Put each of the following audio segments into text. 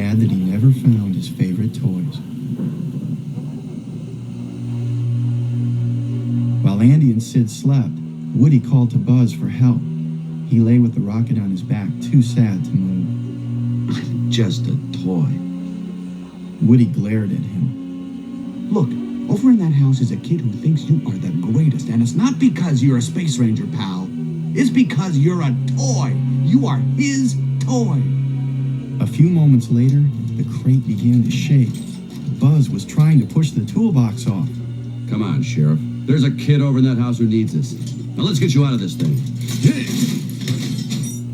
sad that he never found his favorite toys. While Andy and Sid slept, Woody called to Buzz for help. He lay with the rocket on his back, too sad to move. Just a toy. Woody glared at him. Look, over in that house is a kid who thinks you are the greatest, and it's not because you're a space ranger, pal. It's because you're a toy. You are his toy. A few moments later, the crate began to shake. Buzz was trying to push the toolbox off. Come on, Sheriff. There's a kid over in that house who needs us. Now let's get you out of this thing.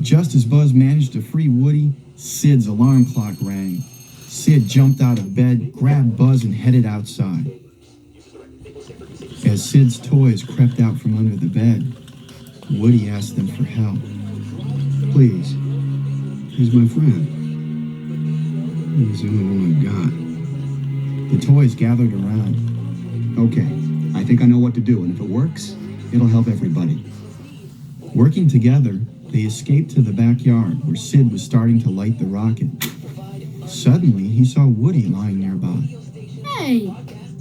Just as Buzz managed to free Woody, Sid's alarm clock rang. Sid jumped out of bed, grabbed Buzz, and headed outside. As Sid's toys crept out from under the bed, Woody asked them for help. Please. He's my friend. He's the only one I've got. The toys gathered around. Okay, I think I know what to do, and if it works, it'll help everybody. Working together, they escaped to the backyard where Sid was starting to light the rocket. Suddenly, he saw Woody lying nearby. Hey,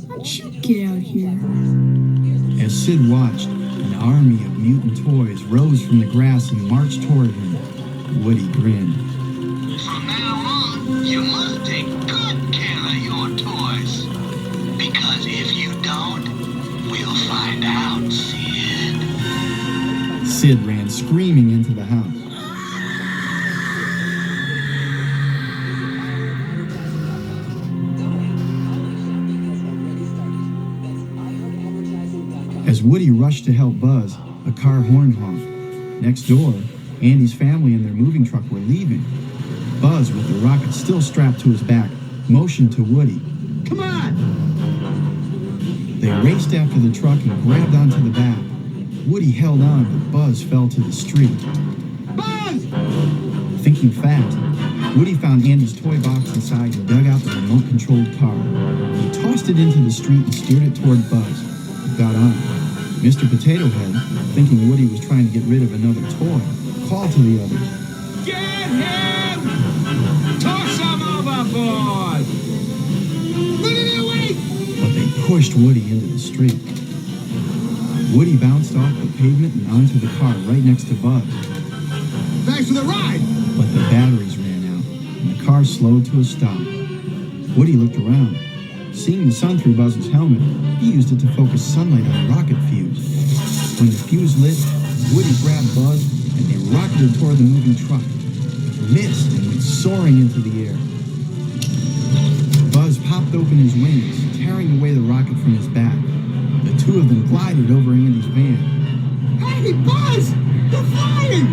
how'd you get out here? As Sid watched, an army of mutant toys rose from the grass and marched toward him. Woody grinned. From now on, you must take good care of your toys. Because if you don't, we'll find out, Sid. Sid ran screaming into the house. As Woody rushed to help Buzz, a car horn honked. Next door, Andy's family and their moving truck were leaving. Buzz, with the rocket still strapped to his back, motioned to Woody. Come on! They raced after the truck and grabbed onto the back. Woody held on, but Buzz fell to the street. Buzz! Thinking fast, Woody found Andy's toy box inside and dug out the remote-controlled car. He tossed it into the street and steered it toward Buzz, who got on. Mr. Potato Head, thinking Woody was trying to get rid of another toy, called to the others. Get him! Toss him overboard! But they pushed Woody into the street. Woody bounced off the pavement and onto the car right next to Buzz. Thanks for the ride! But the batteries ran out, and the car slowed to a stop. Woody looked around. Seeing the sun through Buzz's helmet, he used it to focus sunlight on the rocket fuse. When the fuse lit, Woody grabbed Buzz, and they rocketed toward the moving truck. It missed and went soaring into the air. Buzz popped open his wings, tearing away the rocket from his back. The two of them glided over Andy's van. Hey, Buzz! You're flying!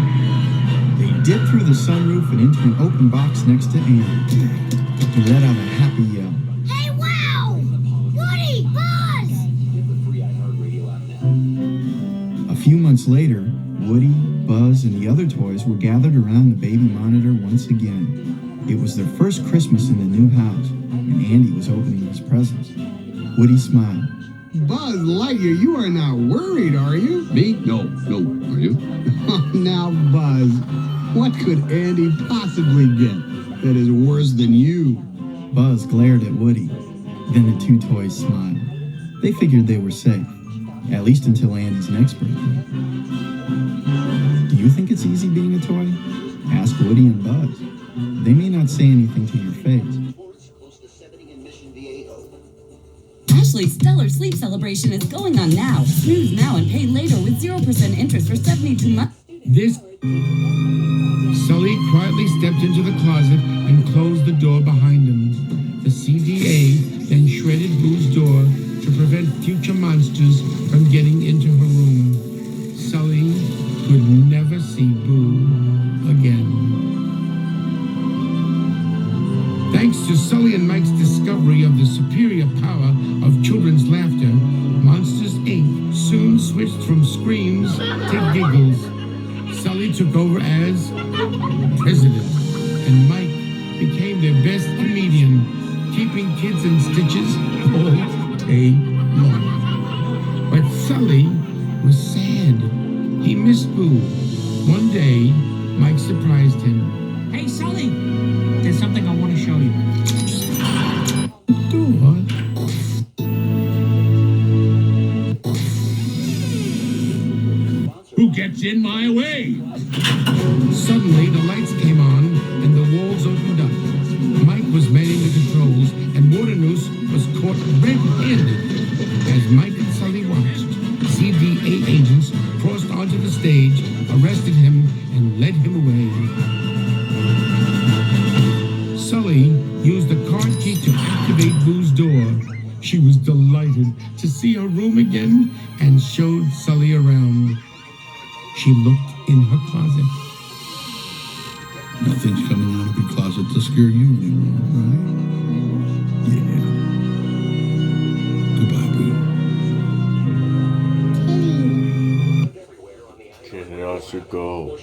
They dipped through the sunroof and into an open box next to Andy. He let out a happy yell. Hey, wow! Woody, Buzz! A few months later, Woody, Buzz, and the other toys were gathered around the baby monitor once again. It was their first Christmas in the new house, and Andy was opening his presents. Woody smiled. Buzz Lightyear, you are not worried, are you? Me? No. Are you? Now, Buzz, what could Andy possibly get that is worse than you? Buzz glared at Woody. Then the two toys smiled. They figured they were safe, at least until Andy's next birthday. Do you think it's easy being a toy? Ask Woody and Buzz. They may not say anything to your face. Ashley's Stellar Sleep Celebration is going on now. Snooze now and pay later with 0% interest for 72 months. Sully quietly stepped into the closet and closed the door behind him. The CDA then shredded Boo's door to prevent future monsters from getting into her room. Sully could never see Boo again. Thanks to Sully and Mike's discovery of the superior power of children's laughter, Monsters, Inc. soon switched from screams to giggles. Sully took over as president, and Mike became their best comedian, keeping kids in stitches all day long. But Sully was sad. He missed Boo. One day, Mike surprised him. Hey, Sully! There's something I want to show you. What's in my way? Suddenly, the lights came on and the walls opened up. Mike was manning the controls, and Waternoose was caught red-handed. As Mike and Sully watched, CDA agents crossed onto the stage, arrested him, and led him away. Sully used the card key to activate Boo's door. She was delighted to see her room again and showed Sully around. She looked in her closet. Nothing's coming out of your closet to scare you anymore, right? Yeah. Goodbye, Boo. Go.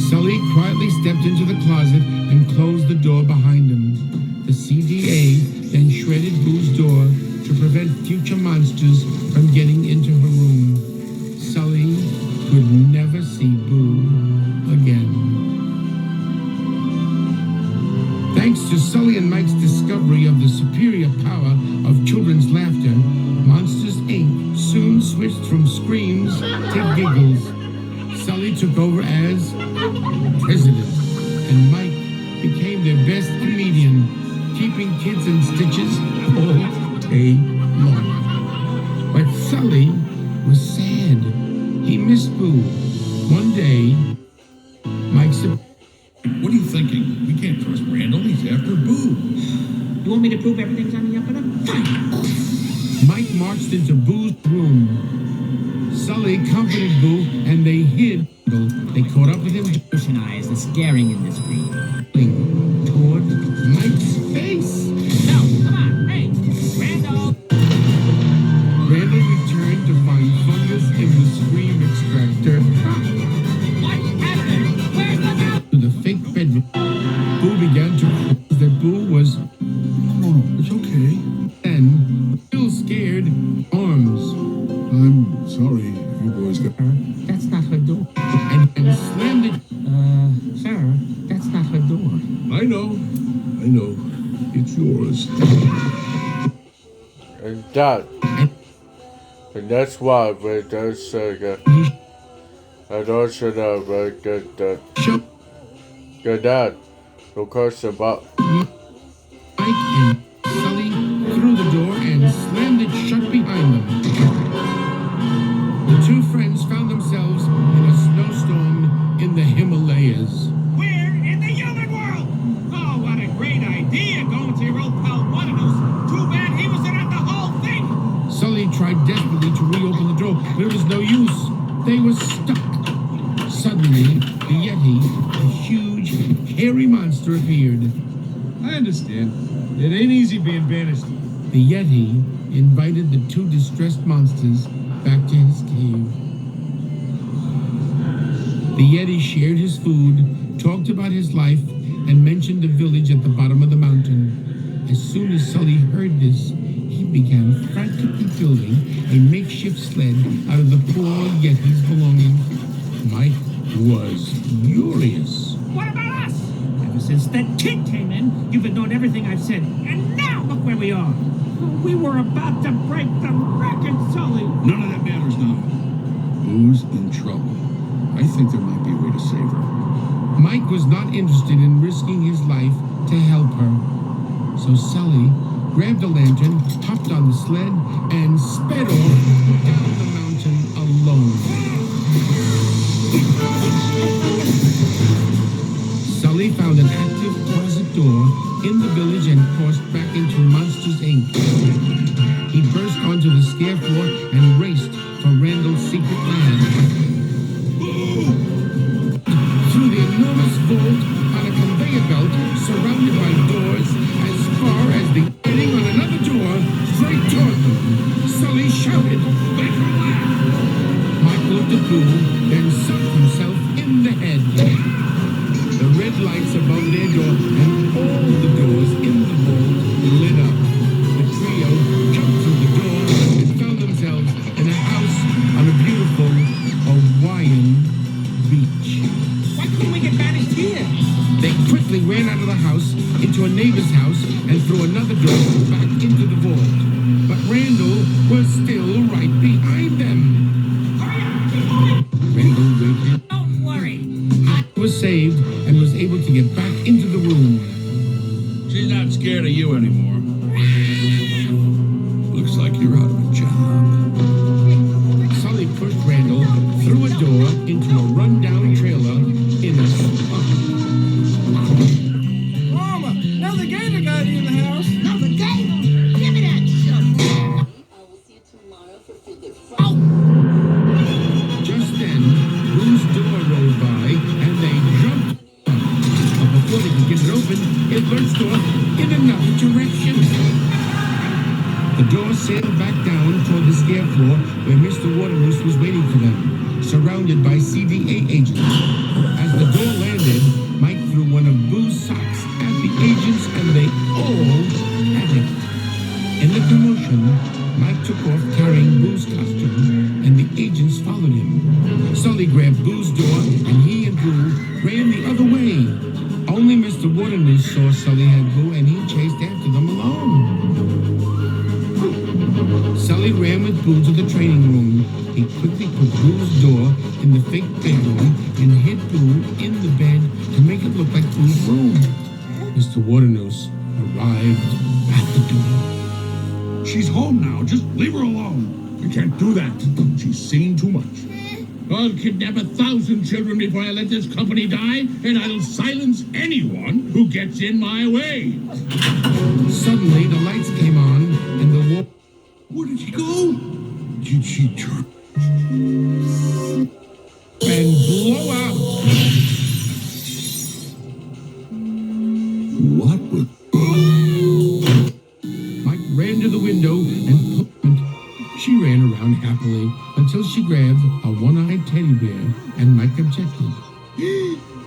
Sully quietly stepped into the closet and closed the door behind him. The CDA then shredded Boo's door to prevent future monsters from getting into her room. Sully could never see Boo again. Thanks to Sully and Mike's discovery of the superior power of children's laughter, Monsters, Inc. soon switched from screams to giggles. Sully took over as president, and Mike became their best comedian, keeping kids in stitches all day long. But Sully was sad. He missed Boo. One day, Mike said, What are you thinking? We can't trust Randall. He's after Boo. You want me to prove everything's on the up and up? Fine. Mike marched into Boo's room. Sully comforted Boo, and they hid. They caught up with him. Ocean eyes, the scaring industry. Toward Mike's face. No, come on, hey, Randall. Randall returned to find fungus in the scream extractor. What happened? Where's the house? To the fake bedroom. Boo began to realize that Boo was Oh, it's okay. then still scared. Arms. I'm sorry you boys got hurt. That's not her door. And slammed it. Sir, that's not her door. I know. It's yours. And that's why we don't say that. And also that that because about Mike and Sully through the door and slammed it shut behind them. The two friends found themselves in a snowstorm in the Himalayas. We're in the human world! Oh, what a great idea going to your old pal Waternoose. Too bad he was in on the whole thing! Sully tried desperately to reopen the door, but it was no use. They were stuck. Suddenly, the Yeti, a huge, hairy monster, appeared. I understand. It ain't easy being banished. The Yeti invited the two distressed monsters back to his cave. The Yeti shared his food, talked about his life, and mentioned the village at the bottom of the mountain. As soon as Sully heard this, he began frantically building a makeshift sled out of the poor Yeti's belongings. Mike was furious. What about us? Ever since that kid came in, you've ignored everything I've said. And now look where we are. We were about to break the record, Sully. None of that matters now. Boo's in trouble. I think there might be a way to save her. Mike was not interested in risking his life to help her. So Sully grabbed a lantern, hopped on the sled, and sped off down the mountain alone. Sully found an active closet door in the village and crossed back into Monsters, Inc. He burst onto the scare floor and raced for Randall's secret lab. Through the enormous vault on a conveyor belt surrounded by doors as far as the opening on another door straight toward them. Sully shouted, "Make her laugh!" Mike looked at Boo, then sucked himself in the head. The red lights above their door and all the doors in the vault lit up. The trio jumped through the door and found themselves in a house on a beautiful Hawaiian beach. Why couldn't we get banished here? They quickly ran out of the house, into a neighbor's house, and through another door back into the vault. But Randall was still right behind them. Hurry up! and was able to get back into the room. She's not scared of you anymore. Looks like you're out of a job. Sully pushed Randall through a door into a rundown trailer in a swamp. Mama, another gator got in the house. Another gator? Give me that shit. Just then, Boo's door rolled by, and they jumped. But before they could get it open, it lurched off in another direction. The door sailed back down toward the scare floor where Mr. Waterloose was waiting for them, surrounded by CDA agents. As the door landed, Mike threw one of Boo's socks at the agents, and they all panicked. In the commotion, Mike took off carrying Boo's costume, and the agents followed him. Sully grabbed Boo's door, and he and Boo ran the other way. Only Mr. Waterloose saw Sully had Boo, and he chased after them alone. Sully ran with Boo to the training room. He quickly put Boo's door in the fake bedroom and hid Boo in the bed to make it look like Boo's room. Mr. Waterloose arrived at the door. She's home now. Just leave her alone. You can't do that. She's seen too much. I'll kidnap 1,000 children before I let this company die, and I'll silence anyone who gets in my way. Suddenly, the lights came on, and the wall... Where did she go? Did she turn? and blow out. What was... Mike ran to the window and she ran around happily until she grabbed a one-eyed teddy bear, and Mike objected.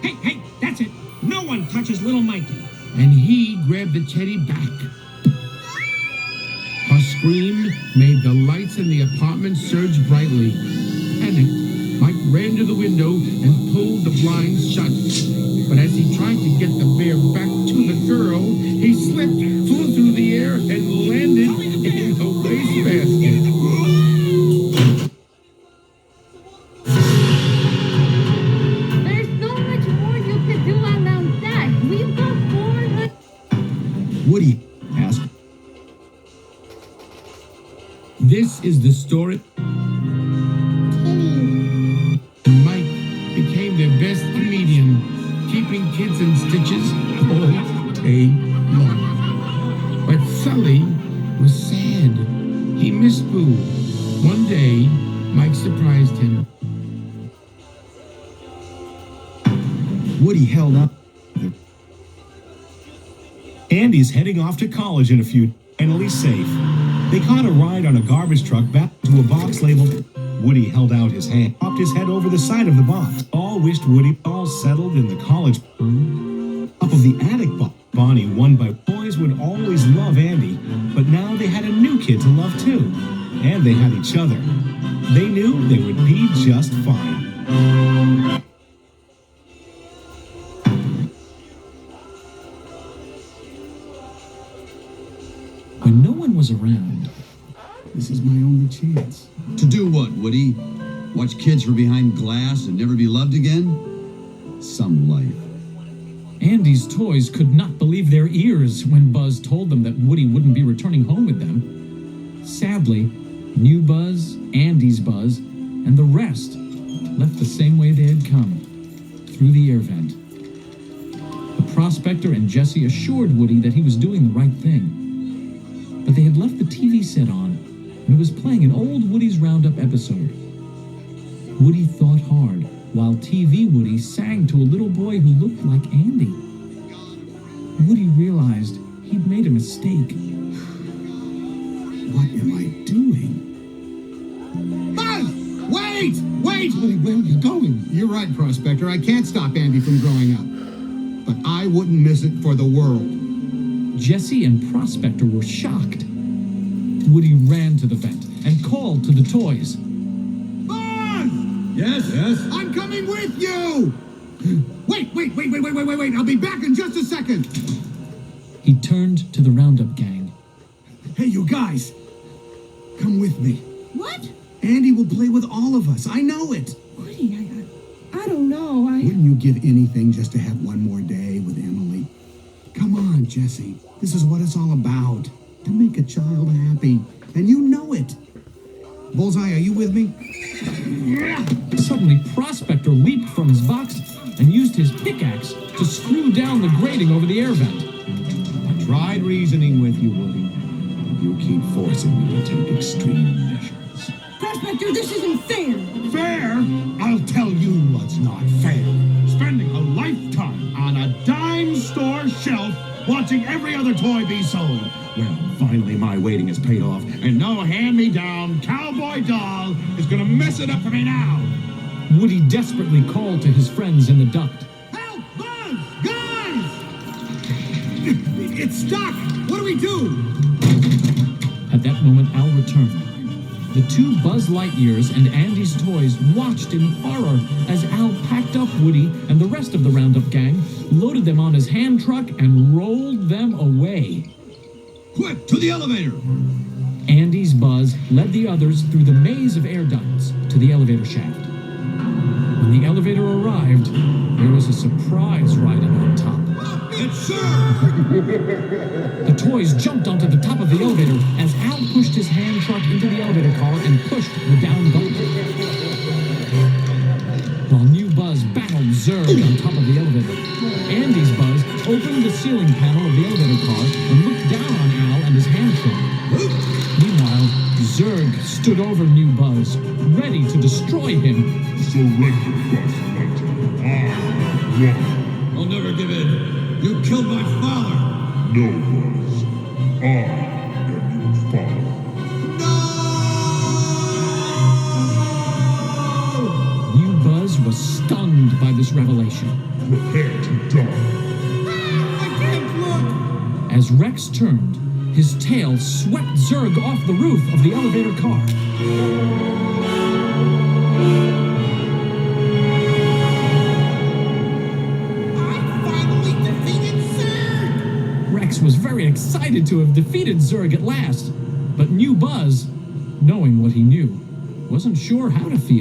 Hey, that's it. No one touches little Mikey. And he grabbed the teddy back. Her scream made the lights in the apartment surge brightly. Panicked, Mike ran to the window and pulled the blinds shut. But as he tried to get the bear back to the girl, he slipped, flew through the air, and landed in the wastebasket. There's so much more you could do around that. We've got 400... Woody asked. This is the story. Mike became their best comedian, keeping kids in stitches all day long. But Sully was sad. He missed Boo. One day, Mike surprised him. Woody held up. Andy's heading off to college in a few, finally safe. They caught a ride on a garbage truck back to a box labeled. Woody held out his hand, popped his head over the side of the box. All wished Woody all settled in the college. Top of the attic box. Bonnie, won by boys, would always love Andy, but now they had a new kid to love too. And they had each other. They knew they would be just fine. When no one was around, this is my only chance. To do what, Woody? Watch kids from behind glass and never be loved again? Some life. Andy's toys could not believe their ears when Buzz told them that Woody wouldn't be returning home with them. Sadly, new Buzz, Andy's Buzz, and the rest left the same way they had come, through the air vent. The prospector and Jesse assured Woody that he was doing the right thing. But they had left the TV set on, and it was playing an old Woody's Roundup episode. Woody thought hard, while TV Woody sang to a little boy who looked like Andy. Woody realized he'd made a mistake. What am I doing? Buzz! Wait! Wait! Woody, where are you going? You're right, Prospector. I can't stop Andy from growing up. But I wouldn't miss it for the world. Jesse and Prospector were shocked. Woody ran to the vent and called to the toys. Buzz! Yes? I'm coming with you! Wait! I'll be back in just a second! He turned to the Roundup gang. Hey, you guys! Come with me. What? Andy will play with all of us. I know it. Woody, I I don't know. Wouldn't you give anything just to have one more day with Emily? Come on, Jesse. This is what it's all about. To make a child happy. And you know it. Bullseye, are you with me? Suddenly, Prospector leaped from his box and used his pickaxe to screw down the grating over the air vent. I tried reasoning with you, Woody. You keep forcing me to take extreme measures. Prospector, this isn't fair. Fair? I'll tell you what's not fair. Spending a lifetime on a dime store shelf watching every other toy be sold. Well, finally my waiting is paid off, and no hand-me-down cowboy doll is gonna mess it up for me now. Woody desperately called to his friends in the duct. Help! Buzz! Guys! It's stuck! What do we do? At that moment, Al returned. The two Buzz Lightyears and Andy's toys watched in horror as Al packed up Woody and the rest of the Roundup gang, loaded them on his hand truck, and rolled them away. Quick, to the elevator! Andy's Buzz led the others through the maze of air ducts to the elevator shaft. When the elevator arrived, there was a surprise riding on top. It's Sir! The toys jumped onto the top of the elevator as Al pushed his hand truck into the elevator car and pushed the down button. While new Buzz battled Zurg on top of the elevator, Andy's Buzz opened the ceiling panel of the elevator car and looked down on Al and his hand truck. Meanwhile, Zurg stood over new Buzz, ready to destroy him. Surrender, Buzz Lightyear. I won. I'll never give in. You killed my father. No, Buzz. I am your father. New Buzz was stunned by this revelation. Prepare to die. I can't look! As Rex turned, his tail swept Zurg off the roof of the elevator car. Rex was very excited to have defeated Zurg at last, but new Buzz, knowing what he knew, wasn't sure how to feel.